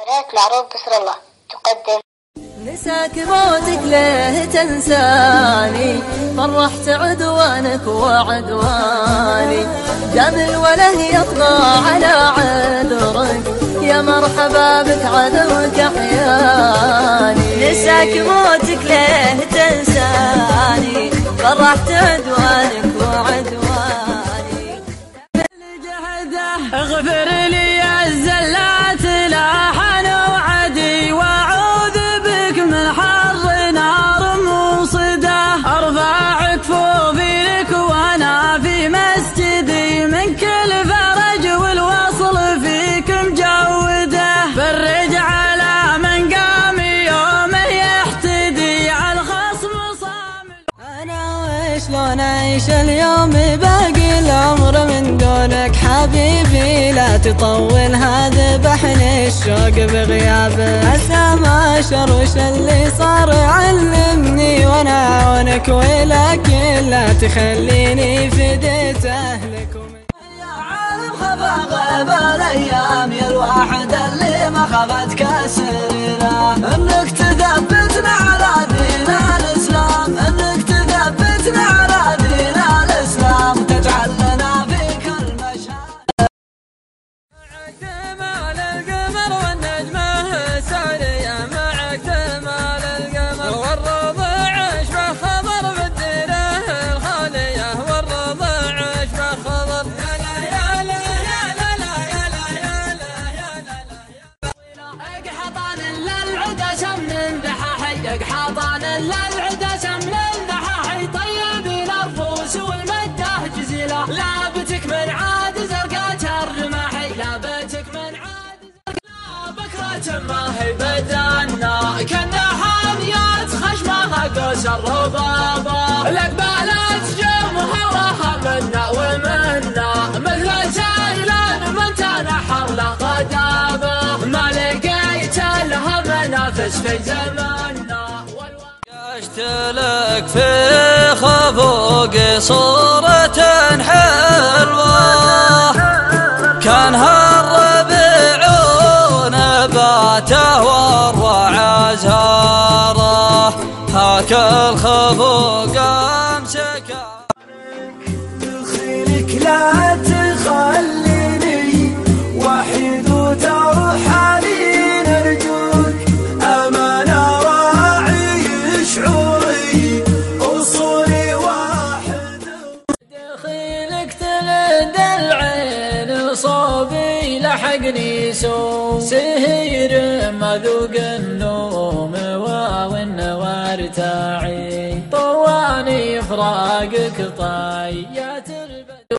قناة معروف بسر الله تقدم. نساك موتك ليه تنساني، فرحت عدوانك وعدواني، دم الوله يطغى على عذرك، يا مرحبا بك عدوك احياني. نساك موتك ليه تنساني، فرحت عدوانك وعدواني، اغفر لي يا الزلات لاحن وعدي، واعوذ بك من حر نار موصده، ارفع كفوفي لك وانا في مسجدي، من كل فرج والوصل فيك مجوده، فرج على من قام يومه يحتدي، على الخصم صامل. انا وشلون اعيش اليوم باقي العمر من دونك حبيبي، لا تطول هذا بحن الشوق بغيابك، عسى ما شروش اللي صار علمني وانا اعونك، ولكن لا تخليني فديت اهلك. يا عالم خفا غيب الايام، يا الواحد اللي ما خفت كسرنا، انك تثبتنا على دين الاسلام، انك تثبتنا على دين الاسلام، تجعل لنا في كل مشهد معك تمال القمر والنجمه ساريه، معك تمال القمر والرضع اشبه خضر بالديره الخاليه، والرضع اشبه خضر. يا لا يا لا يا لا يا لا يا لا يا لا يا لا. حطان للعدا شمل دحاحي، حطان للعدا شمل دحاحي، طيبين الرفوس والمده جزيله، لابتك من عاد زرقات الرماحي، لابتك من عاد زرقات بكرة ما هي بدنا، كنا حاميات خشمها قوس الربابه، الاقبالات جمهورها منا ومنا، مثل سائلان من تنحر له قدامه، ما لقيت لها منافس في زماننا. عشت لك في خفوق صورة حلوة، كان هالربيع نباته والرعى زهره، هاك الخفوق امسكه. دخيلك لا تخليني وحيد وترحلي، نرجوك امانه راعي شعوري، اصولي واحد. دخيلك تلد العين صوبي لحقني سوء، سهير مذوق النوم والنوار تاعي، طواني فراقك طايات البدو.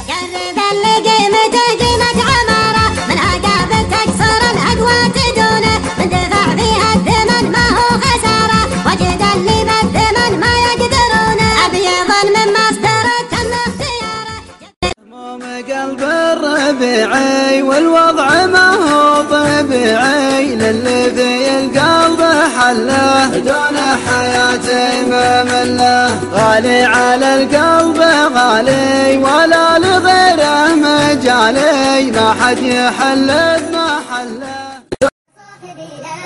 قرب اللي قيمته قيمة عمارة، من عقاب تكسر العدوى تدونه، من دفع فيها الثمن ما هو خسارة، وجد اللي بالثمن ما يقدرونه، أبيضا من مصدر تم اختياره. هموم قلب الربيعي والوضع ما هو طبيعي، للي في القلب حله دون حياتي ما مله، غالي على القلب غالي ولا لغيره مجالي، ما حد يحل بمحله. صاحبي لا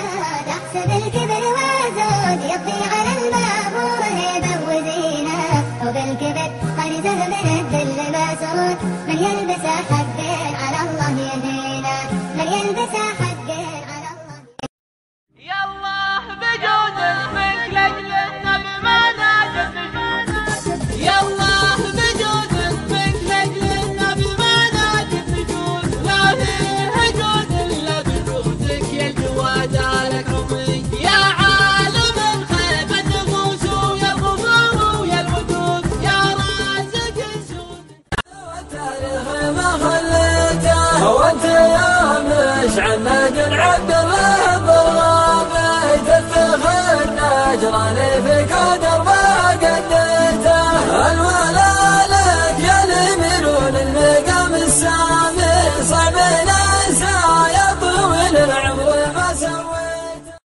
تحسب الكبر والزود، يطفي على المأمور هيبة وزينة، وبالكبر خرزه من الذل مسرود، من يلبس حق على الله يهينه، من يلبس حق على الله. يا الله بجودك منك لاجل النبي ما نادت نجود، يا الله بجودك منك لاجل النبي ما نادت نجود، لا فيه جود الا بجودك يا الجواد لك رمي، يا عالم الخيب النفوس ويا الغفور ويا الودود، يا رازق السود. والتاريخ ما خليته، وانت يا مشعل نادر عبد الله بالغابة، تفتخر نجراني في كدر